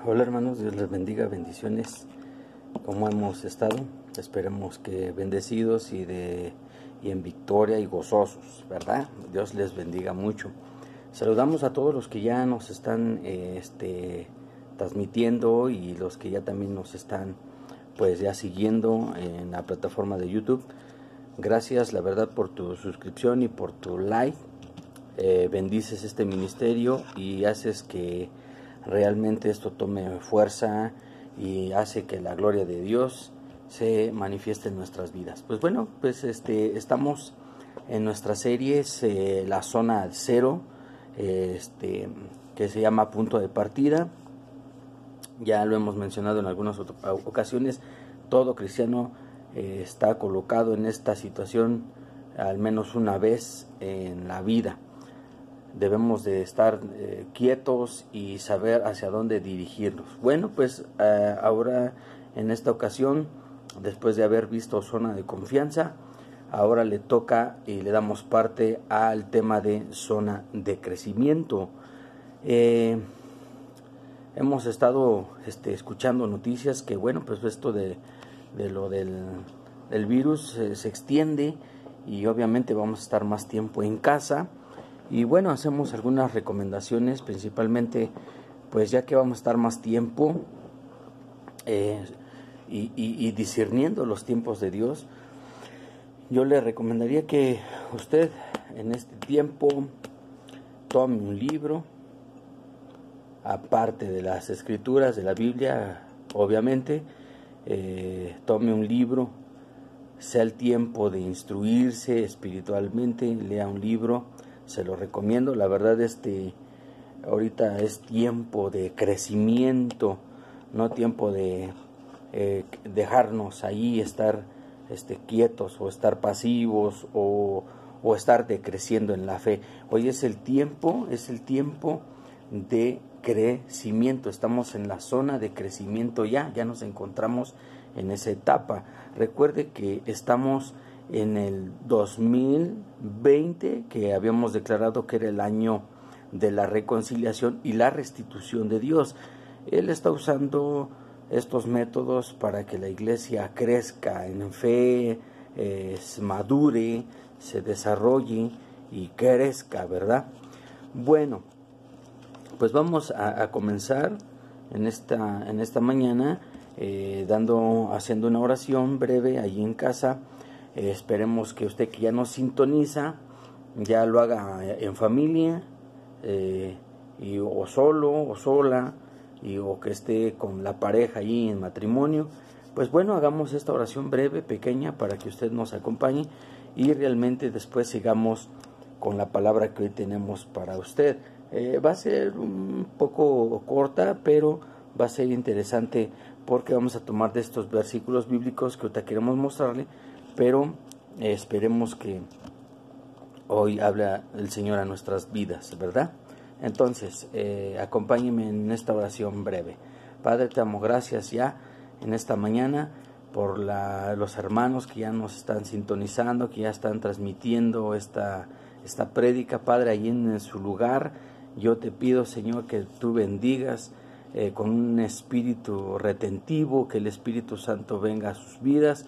Hola hermanos, Dios les bendiga, bendiciones. ¿Cómo hemos estado? Esperemos que bendecidos y en victoria y gozosos, ¿verdad? Dios les bendiga mucho. Saludamos a todos los que ya nos están transmitiendo y los que ya también nos están pues ya siguiendo en la plataforma de YouTube. Gracias, la verdad, por tu suscripción y por tu like. Bendices este ministerio y haces que realmente esto tome fuerza y hace que la gloria de Dios se manifieste en nuestras vidas. Pues bueno, pues estamos en nuestra serie La Zona Cero, que se llama Punto de Partida. Ya lo hemos mencionado en algunas ocasiones. Todo cristiano está colocado en esta situación al menos una vez en la vida. Debemos de estar quietos y saber hacia dónde dirigirnos. Bueno, pues ahora en esta ocasión, después de haber visto Zona de Confianza, ahora le toca y le damos parte al tema de Zona de Crecimiento. Hemos estado escuchando noticias que, bueno, pues esto de lo del virus se extiende y obviamente vamos a estar más tiempo en casa. Y bueno, hacemos algunas recomendaciones, principalmente pues ya que vamos a estar más tiempo y discerniendo los tiempos de Dios, yo le recomendaría que usted en este tiempo tome un libro, aparte de las escrituras de la Biblia, obviamente, tome un libro, sea el tiempo de instruirse espiritualmente, lea un libro. Se lo recomiendo, la verdad ahorita es tiempo de crecimiento, no tiempo de dejarnos ahí estar quietos o estar pasivos o estar decreciendo en la fe. Hoy es el tiempo de crecimiento, estamos en la zona de crecimiento ya nos encontramos en esa etapa. Recuerde que estamos en el 2020, que habíamos declarado que era el año de la reconciliación y la restitución de Dios. Él está usando estos métodos para que la iglesia crezca en fe, madure, se desarrolle y crezca, ¿verdad? Bueno, pues vamos a comenzar en esta mañana haciendo una oración breve allí en casa. Esperemos que usted que ya nos sintoniza ya lo haga en familia, o solo o sola, o que esté con la pareja allí en matrimonio. Pues bueno, hagamos esta oración breve, pequeña, para que usted nos acompañe y realmente después sigamos con la palabra que hoy tenemos para usted. Va a ser un poco corta, pero va a ser interesante porque vamos a tomar de estos versículos bíblicos que ahorita queremos mostrarle, pero esperemos que hoy habla el Señor a nuestras vidas, ¿verdad? Entonces, acompáñenme en esta oración breve. Padre, te damos gracias ya en esta mañana por los hermanos que ya nos están sintonizando, que ya están transmitiendo esta prédica, Padre, allí en su lugar. Yo te pido, Señor, que tú bendigas con un espíritu retentivo, que el Espíritu Santo venga a sus vidas,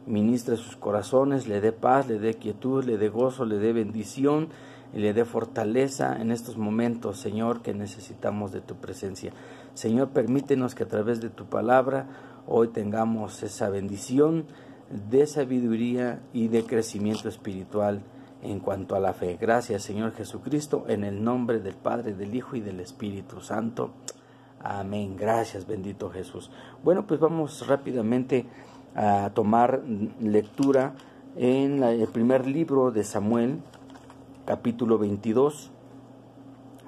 ministre sus corazones, le dé paz, le dé quietud, le dé gozo, le dé bendición y le dé fortaleza en estos momentos, Señor, que necesitamos de tu presencia. Señor, permítenos que a través de tu palabra hoy tengamos esa bendición de sabiduría y de crecimiento espiritual en cuanto a la fe. Gracias, Señor Jesucristo, en el nombre del Padre, del Hijo y del Espíritu Santo. Amén. Gracias, bendito Jesús. Bueno, pues vamos rápidamente a tomar lectura en el primer libro de Samuel, capítulo 22.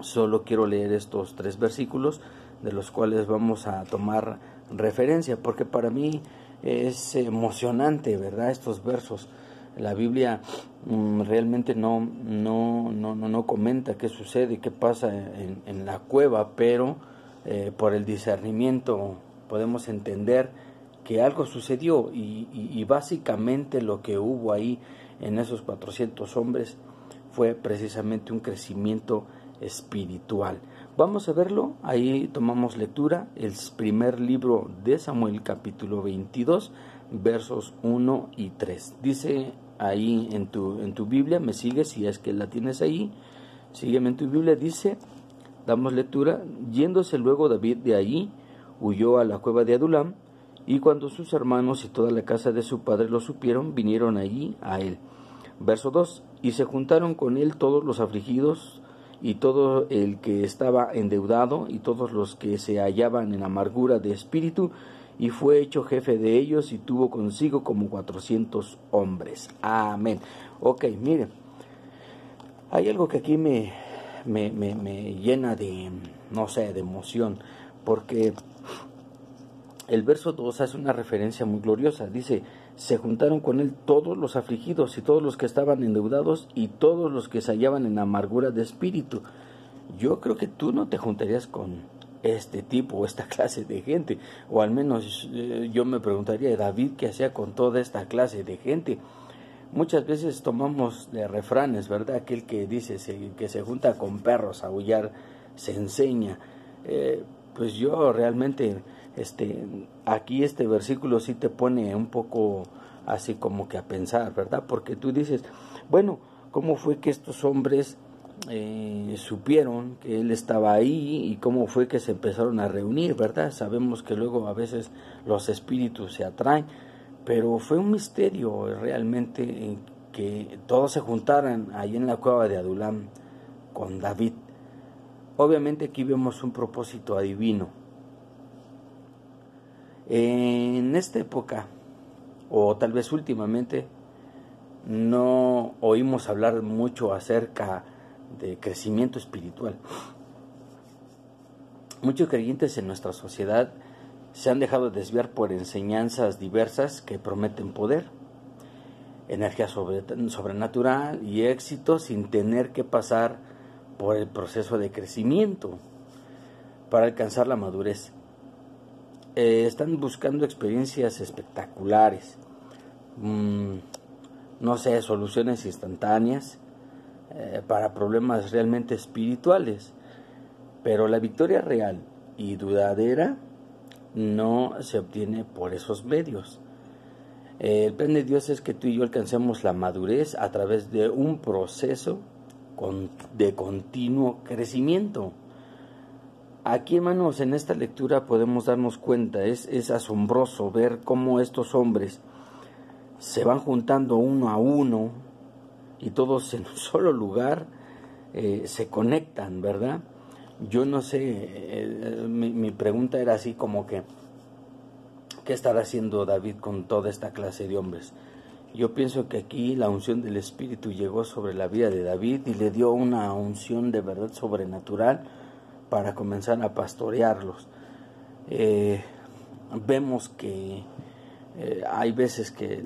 Solo quiero leer estos 3 versículos, de los cuales vamos a tomar referencia, porque para mí es emocionante, ¿verdad? Estos versos. La Biblia realmente no comenta qué sucede, qué pasa en la cueva, pero por el discernimiento podemos entender que algo sucedió y básicamente lo que hubo ahí en esos 400 hombres fue precisamente un crecimiento espiritual. Vamos a verlo, ahí tomamos lectura, el primer libro de Samuel, capítulo 22, versos 1 y 3. Dice ahí en tu Biblia, me sigues si es que la tienes ahí, sígueme en tu Biblia, dice, damos lectura, yéndose luego David de allí, huyó a la cueva de Adulam, y cuando sus hermanos y toda la casa de su padre lo supieron, vinieron allí a él. Verso 2, y se juntaron con él todos los afligidos, y todo el que estaba endeudado, y todos los que se hallaban en amargura de espíritu, y fue hecho jefe de ellos, y tuvo consigo como 400 hombres. Amén. Ok, miren, hay algo que aquí me llena de, no sé, de emoción, porque el verso 2 hace una referencia muy gloriosa. Dice, se juntaron con él todos los afligidos y todos los que estaban endeudados y todos los que se hallaban en amargura de espíritu. Yo creo que tú no te juntarías con este tipo o esta clase de gente, o al menos yo me preguntaría, David, ¿qué hacía con toda esta clase de gente? Muchas veces tomamos de refranes, ¿verdad? Aquel que dice que se junta con perros a aullar se enseña. Pues yo realmente, aquí este versículo sí te pone un poco así como que a pensar, ¿verdad? Porque tú dices, bueno, ¿cómo fue que estos hombres supieron que él estaba ahí y cómo fue que se empezaron a reunir, ¿verdad? Sabemos que luego a veces los espíritus se atraen, pero fue un misterio realmente que todos se juntaran ahí en la cueva de Adulam con David. Obviamente aquí vemos un propósito divino. En esta época, o tal vez últimamente, no oímos hablar mucho acerca de crecimiento espiritual. Muchos creyentes en nuestra sociedad se han dejado desviar por enseñanzas diversas que prometen poder, energía sobrenatural y éxito sin tener que pasar por el proceso de crecimiento para alcanzar la madurez. Están buscando experiencias espectaculares, no sé, soluciones instantáneas para problemas realmente espirituales, pero la victoria real y duradera no se obtiene por esos medios. El plan de Dios es que tú y yo alcancemos la madurez a través de un proceso de continuo crecimiento. Aquí, hermanos, en esta lectura podemos darnos cuenta, es asombroso ver cómo estos hombres se van juntando uno a uno y todos en un solo lugar se conectan, ¿verdad? Yo no sé, mi pregunta era así como que, ¿qué estará haciendo David con toda esta clase de hombres? Yo pienso que aquí la unción del Espíritu llegó sobre la vida de David y le dio una unción de verdad sobrenatural para comenzar a pastorearlos. Vemos que hay veces que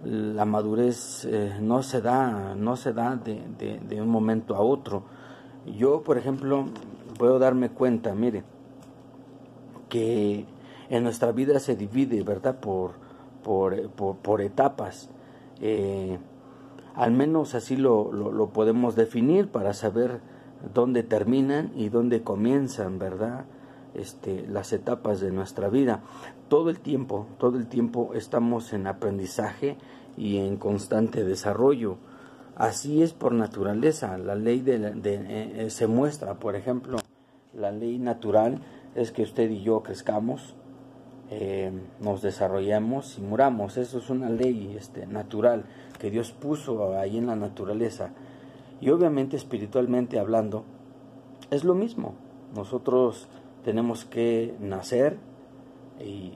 la madurez no se da de un momento a otro. Yo, por ejemplo, puedo darme cuenta, mire, que en nuestra vida se divide, ¿verdad?, por etapas. Al menos así lo podemos definir para saber dónde terminan y dónde comienzan, ¿verdad?, las etapas de nuestra vida. Todo el tiempo estamos en aprendizaje y en constante desarrollo. Así es por naturaleza. La ley se muestra, por ejemplo, la ley natural es que usted y yo crezcamos, nos desarrollemos y muramos. Eso es una ley natural que Dios puso ahí en la naturaleza. Y obviamente espiritualmente hablando es lo mismo. Nosotros tenemos que nacer y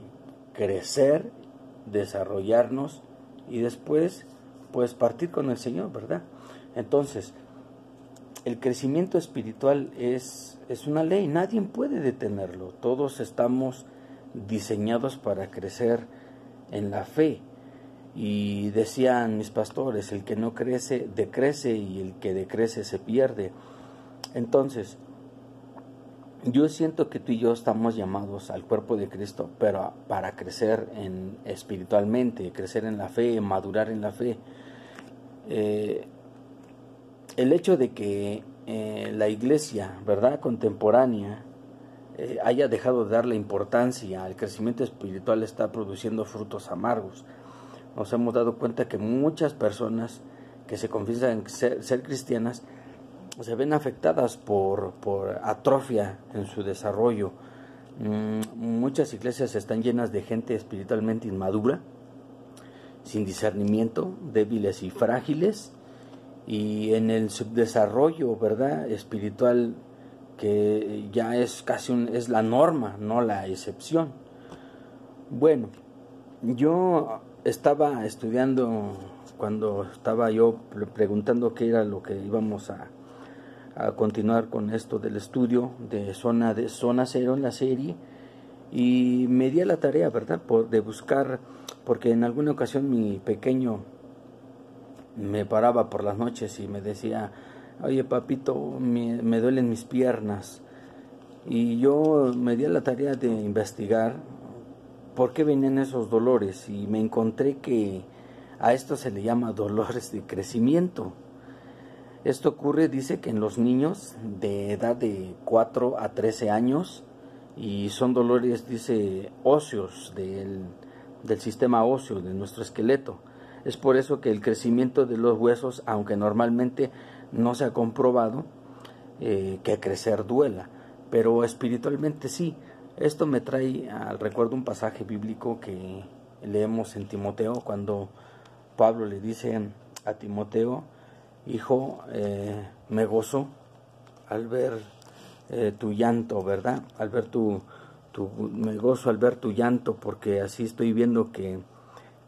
crecer, desarrollarnos y después pues partir con el Señor, ¿verdad? Entonces, el crecimiento espiritual es una ley, nadie puede detenerlo. Todos estamos diseñados para crecer en la fe. Y decían mis pastores, el que no crece, decrece, y el que decrece se pierde. Entonces, yo siento que tú y yo estamos llamados al cuerpo de Cristo, pero para crecer espiritualmente, crecer en la fe, madurar en la fe. El hecho de que la iglesia, ¿verdad?, contemporánea, haya dejado de darle importancia al crecimiento espiritual, está produciendo frutos amargos. Nos hemos dado cuenta que muchas personas que se confiesan ser cristianas se ven afectadas por atrofia en su desarrollo. Muchas iglesias están llenas de gente espiritualmente inmadura, sin discernimiento, débiles y frágiles, y en el subdesarrollo, ¿verdad?, espiritual, que ya es casi es la norma, no la excepción. Bueno, yo estaba estudiando cuando estaba yo preguntando qué era lo que íbamos a continuar con esto del estudio de Zona Cero en la serie, y me di a la tarea, ¿verdad?, de buscar, porque en alguna ocasión mi pequeño me paraba por las noches y me decía: oye, papito, me duelen mis piernas. Y yo me di a la tarea de investigar por qué venían esos dolores, y me encontré que a esto se le llama dolores de crecimiento. Esto ocurre, dice, que en los niños de edad de 4 a 13 años, y son dolores, dice, óseos del sistema óseo de nuestro esqueleto. Es por eso que el crecimiento de los huesos, aunque normalmente no se ha comprobado que crecer duela, pero espiritualmente sí. Esto me trae al recuerdo un pasaje bíblico que leemos en Timoteo, cuando Pablo le dice a Timoteo: hijo, me gozo al ver tu llanto, ¿verdad? Me gozo al ver tu llanto, porque así estoy viendo que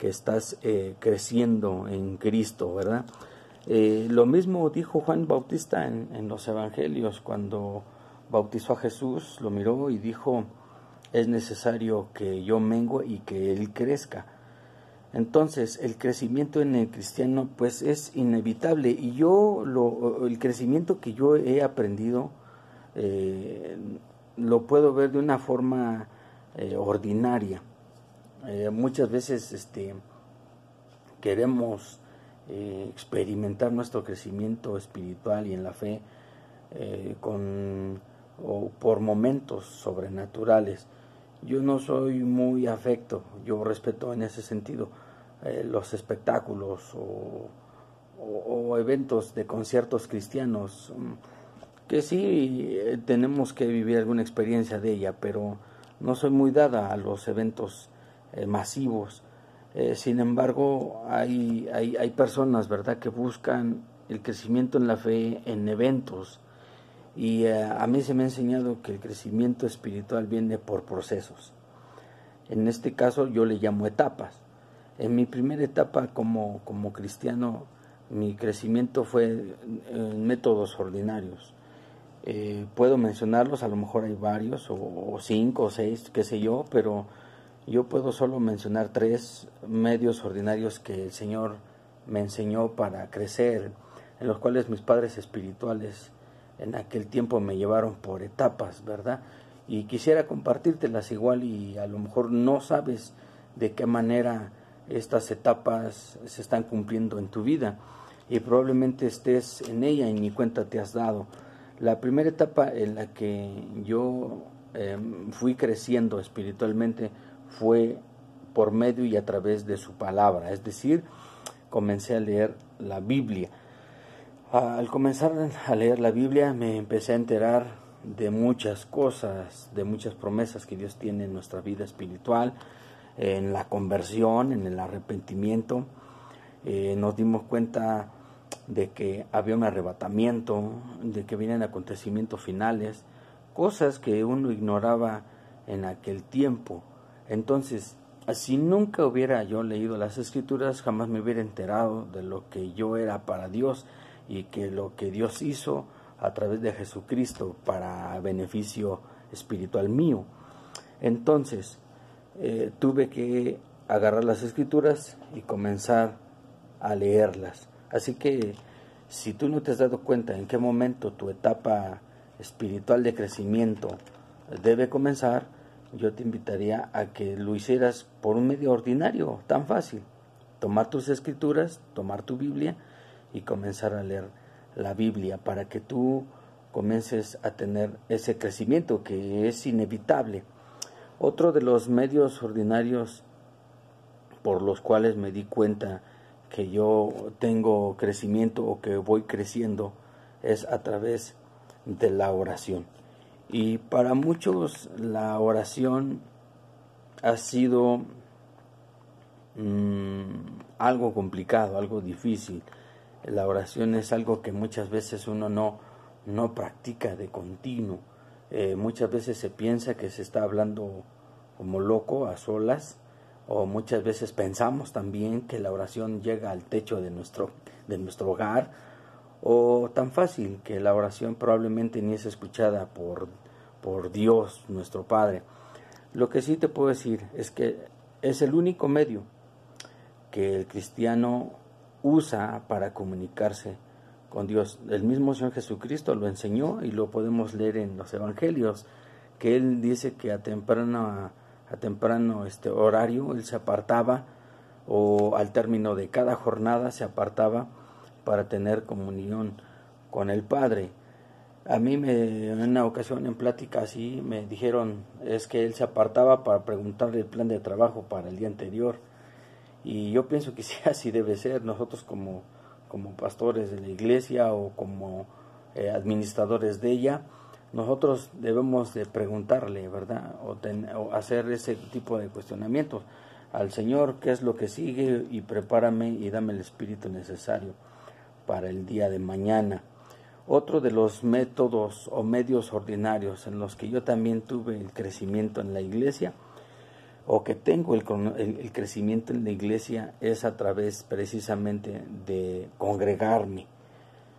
estás creciendo en Cristo, ¿verdad? Lo mismo dijo Juan Bautista en los evangelios, cuando bautizó a Jesús, lo miró y dijo: es necesario que yo mengue y que Él crezca. Entonces, el crecimiento en el cristiano pues es inevitable, y el crecimiento que yo he aprendido lo puedo ver de una forma ordinaria. Muchas veces queremos experimentar nuestro crecimiento espiritual y en la fe o por momentos sobrenaturales. Yo no soy muy afecto, yo respeto en ese sentido los espectáculos o eventos de conciertos cristianos, que sí tenemos que vivir alguna experiencia de ella, pero no soy muy dada a los eventos masivos. Sin embargo, hay personas, ¿verdad?, que buscan el crecimiento en la fe en eventos, y a mí se me ha enseñado que el crecimiento espiritual viene por procesos. En este caso yo le llamo etapas. En mi primera etapa como cristiano, mi crecimiento fue en métodos ordinarios. Puedo mencionarlos, a lo mejor hay varios, o 5 o 6, qué sé yo, pero yo puedo solo mencionar 3 medios ordinarios que el Señor me enseñó para crecer, en los cuales mis padres espirituales en aquel tiempo me llevaron por etapas, ¿verdad? Y quisiera compartírtelas igual, y a lo mejor no sabes de qué manera estas etapas se están cumpliendo en tu vida, y probablemente estés en ella y ni cuenta te has dado. La primera etapa en la que yo fui creciendo espiritualmente fue por medio y a través de su palabra, es decir, comencé a leer la Biblia. Al comenzar a leer la Biblia me empecé a enterar de muchas cosas, de muchas promesas que Dios tiene en nuestra vida espiritual, en la conversión, en el arrepentimiento. Nos dimos cuenta de que había un arrebatamiento, de que vienen acontecimientos finales, cosas que uno ignoraba en aquel tiempo. Entonces, si nunca hubiera yo leído las Escrituras, jamás me hubiera enterado de lo que yo era para Dios, y que lo que Dios hizo a través de Jesucristo para beneficio espiritual mío. Entonces, tuve que agarrar las Escrituras y comenzar a leerlas. Así que si tú no te has dado cuenta en qué momento tu etapa espiritual de crecimiento debe comenzar, yo te invitaría a que lo hicieras por un medio ordinario, tan fácil: tomar tus Escrituras, tomar tu Biblia y comenzar a leer la Biblia, para que tú comiences a tener ese crecimiento que es inevitable. Otro de los medios ordinarios por los cuales me di cuenta que yo tengo crecimiento o que voy creciendo es a través de la oración. Y para muchos la oración ha sido algo complicado, algo difícil. La oración es algo que muchas veces uno no practica de continuo. Muchas veces se piensa que se está hablando como loco, a solas, o muchas veces pensamos también que la oración llega al techo de nuestro hogar, o tan fácil que la oración probablemente ni es escuchada por Dios, nuestro Padre. Lo que sí te puedo decir es que es el único medio que el cristiano usa para comunicarse con Dios. El mismo Señor Jesucristo lo enseñó y lo podemos leer en los evangelios, que Él dice que a temprano horario Él se apartaba, o al término de cada jornada se apartaba para tener comunión con el Padre. A mí en una ocasión en plática así me dijeron es que Él se apartaba para preguntarle el plan de trabajo para el día anterior, y yo pienso que sí, así debe ser. Nosotros como pastores de la iglesia o como administradores de ella, nosotros debemos de preguntarle, ¿verdad? O hacer ese tipo de cuestionamientos al Señor: ¿qué es lo que sigue? Y prepárame y dame el espíritu necesario para el día de mañana. Otro de los métodos o medios ordinarios en los que yo también tuve el crecimiento en la iglesia, o que tengo el crecimiento en la iglesia, es a través precisamente de congregarme.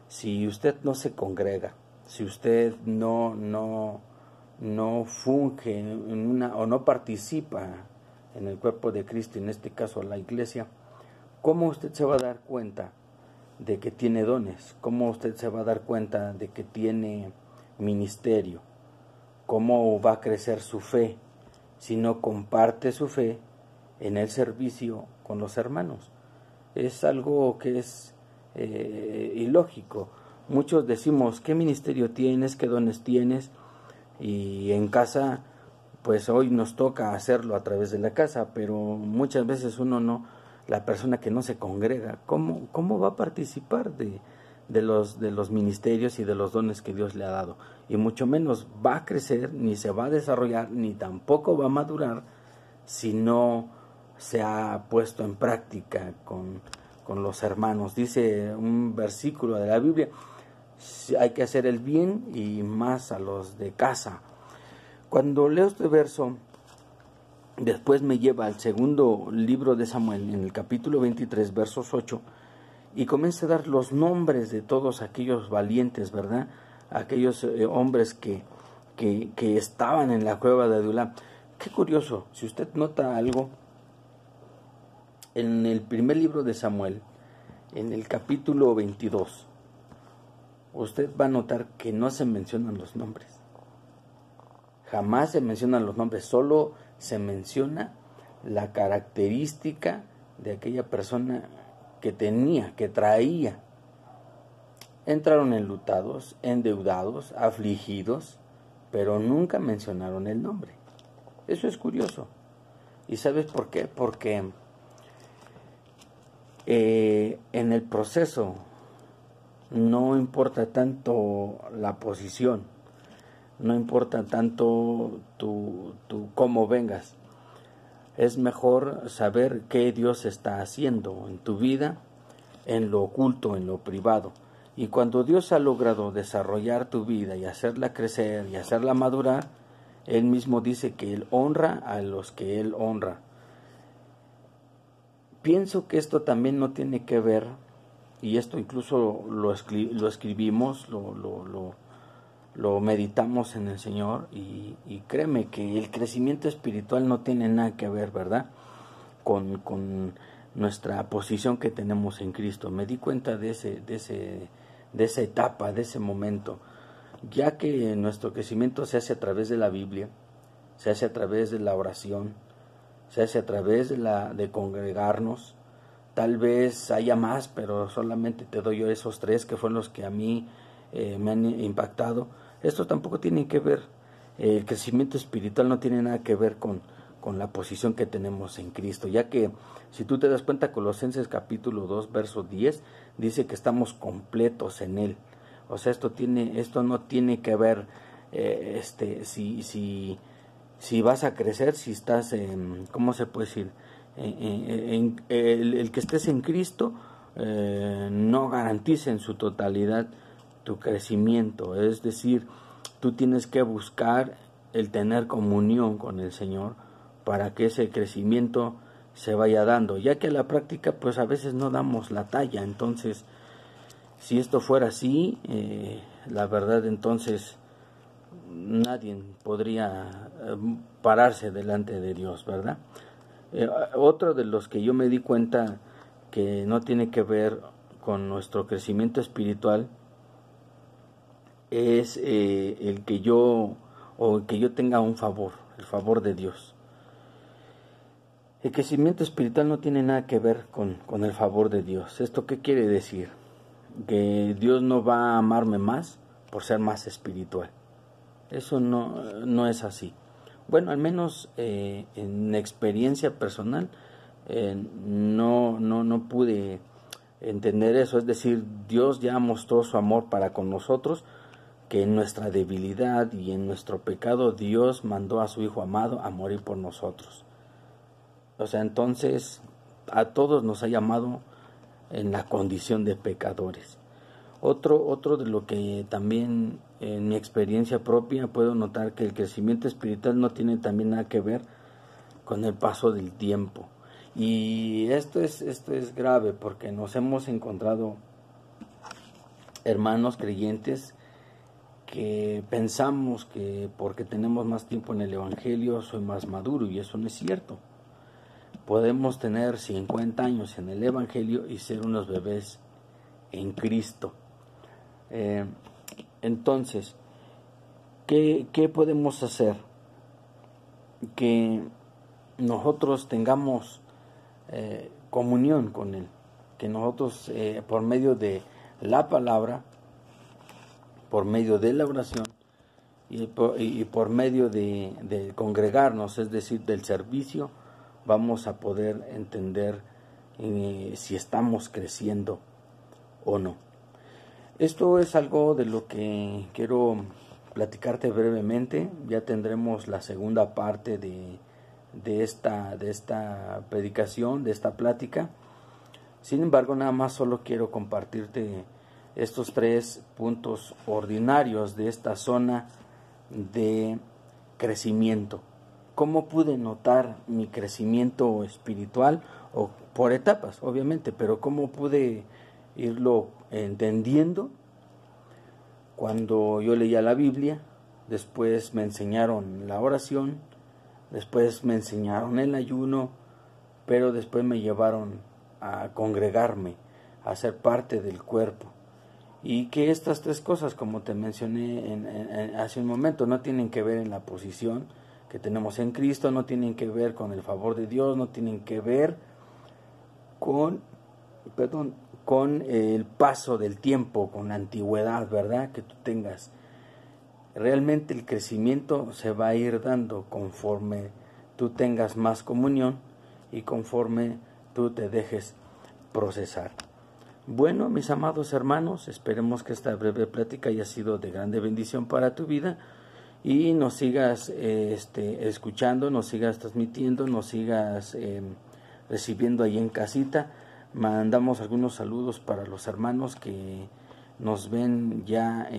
Si usted no se congrega, si usted no funge o no participa en el cuerpo de Cristo, en este caso la iglesia, ¿cómo usted se va a dar cuenta de que tiene dones? ¿Cómo usted se va a dar cuenta de que tiene ministerio? ¿Cómo va a crecer su fe si no comparte su fe en el servicio con los hermanos? Es algo que es ilógico. Muchos decimos: ¿qué ministerio tienes? ¿Qué dones tienes? Y en casa, pues hoy nos toca hacerlo a través de la casa, pero muchas veces la persona que no se congrega, ¿cómo va a participar de los ministerios y de los dones que Dios le ha dado? Y mucho menos va a crecer, ni se va a desarrollar, ni tampoco va a madurar si no se ha puesto en práctica con los hermanos. Dice un versículo de la Biblia: hay que hacer el bien y más a los de casa. Cuando leo este verso, después me lleva al segundo libro de Samuel, en el capítulo 23, versos 8, y comienza a dar los nombres de todos aquellos valientes, ¿verdad? Aquellos hombres que estaban en la cueva de Adulam. Qué curioso, si usted nota algo, en el primer libro de Samuel, en el capítulo 22, usted va a notar que no se mencionan los nombres. Jamás se mencionan los nombres, solo se menciona la característica de aquella persona que traía. Entraron enlutados, endeudados, afligidos, pero nunca mencionaron el nombre. Eso es curioso. ¿Y sabes por qué? Porque en el proceso no importa tanto la posición, no importa tanto tu cómo vengas. Es mejor saber qué Dios está haciendo en tu vida, en lo oculto, en lo privado. Y cuando Dios ha logrado desarrollar tu vida y hacerla crecer y hacerla madurar, Él mismo dice que Él honra a los que Él honra. Pienso que esto también no tiene que ver, y esto incluso lo escribimos, lo meditamos en el Señor, y créeme que el crecimiento espiritual no tiene nada que ver, ¿verdad?, con nuestra posición que tenemos en Cristo. Me di cuenta de esa etapa, de ese momento, ya que nuestro crecimiento se hace a través de la Biblia, se hace a través de la oración, se hace a través de congregarnos, Tal vez haya más, pero solamente te doy yo esos tres que fueron los que a mí me han impactado. Esto tampoco tiene que ver, el crecimiento espiritual no tiene nada que ver con la posición que tenemos en Cristo, ya que si tú te das cuenta, Colosenses capítulo 2, verso 10, dice que estamos completos en Él. O sea, esto no tiene que ver si vas a crecer, si estás ¿cómo se puede decir? El que estés en Cristo no garantiza en su totalidad tu crecimiento. Es decir, tú tienes que buscar el tener comunión con el Señor para que ese crecimiento se vaya dando, ya que a la práctica pues a veces no damos la talla. Entonces, si esto fuera así, la verdad, entonces nadie podría pararse delante de Dios, ¿verdad? Otro de los que yo me di cuenta que no tiene que ver con nuestro crecimiento espiritual es el que yo tenga un favor, el favor de Dios. El crecimiento espiritual no tiene nada que ver con el favor de Dios. ¿Esto qué quiere decir? Que Dios no va a amarme más por ser más espiritual. Eso no es así. Bueno, al menos en experiencia personal no pude entender eso. Es decir, Dios ya mostró su amor para con nosotros, que en nuestra debilidad y en nuestro pecado Dios mandó a su Hijo amado a morir por nosotros. O sea, entonces a todos nos ha llamado en la condición de pecadores. Otro de lo que también en mi experiencia propia puedo notar, que el crecimiento espiritual no tiene también nada que ver con el paso del tiempo. Y esto es grave, porque nos hemos encontrado hermanos creyentes que pensamos que porque tenemos más tiempo en el Evangelio soy más maduro, y eso no es cierto. Podemos tener 50 años en el Evangelio y ser unos bebés en Cristo. Entonces, ¿qué podemos hacer? Que nosotros tengamos comunión con Él, que nosotros por medio de la palabra, por medio de la oración y por medio de congregarnos, es decir, del servicio, vamos a poder entender si estamos creciendo o no. Esto es algo de lo que quiero platicarte brevemente. Ya tendremos la segunda parte de esta predicación, de esta plática. Sin embargo, nada más solo quiero compartirte estos 3 puntos ordinarios de esta zona de crecimiento. ¿Cómo pude notar mi crecimiento espiritual? O por etapas, obviamente, pero ¿cómo pude irlo entendiendo? Cuando yo leía la Biblia, después me enseñaron la oración, después me enseñaron el ayuno, pero después me llevaron a congregarme, a ser parte del cuerpo. Y que estas 3 cosas, como te mencioné hace un momento, no tienen que ver en la posición que tenemos en Cristo, no tienen que ver con el favor de Dios, no tienen que ver con el paso del tiempo, con la antigüedad, ¿verdad?, que tú tengas. Realmente el crecimiento se va a ir dando conforme tú tengas más comunión y conforme tú te dejes procesar. Bueno, mis amados hermanos, esperemos que esta breve plática haya sido de grande bendición para tu vida y nos sigas escuchando, nos sigas transmitiendo, nos sigas recibiendo ahí en casita. Mandamos algunos saludos para los hermanos que nos ven ya,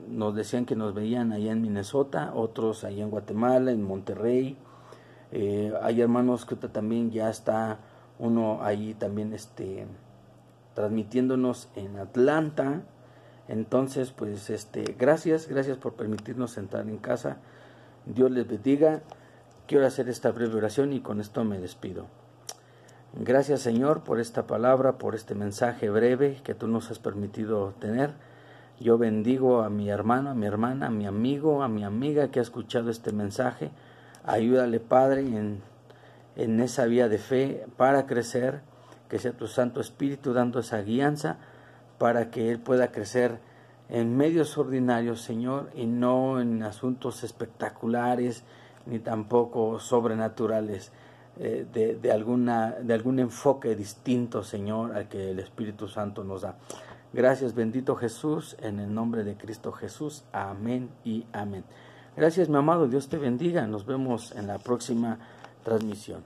nos decían que nos veían allá en Minnesota, otros allá en Guatemala, en Monterrey. Hay hermanos que también ya está uno ahí también transmitiéndonos en Atlanta. Entonces, pues gracias por permitirnos entrar en casa. Dios les bendiga. Quiero hacer esta breve oración y con esto me despido. Gracias, Señor, por esta palabra, por este mensaje breve que tú nos has permitido tener. Yo bendigo a mi hermano, a mi hermana, a mi amigo, a mi amiga que ha escuchado este mensaje. Ayúdale, Padre, en esa vía de fe para crecer, que sea tu Santo Espíritu dando esa guianza para que él pueda crecer en medios ordinarios, Señor, y no en asuntos espectaculares ni tampoco sobrenaturales, de algún enfoque distinto, Señor, al que el Espíritu Santo nos da. Gracias, bendito Jesús, en el nombre de Cristo Jesús. Amén y amén. Gracias, mi amado, Dios te bendiga. Nos vemos en la próxima transmisión.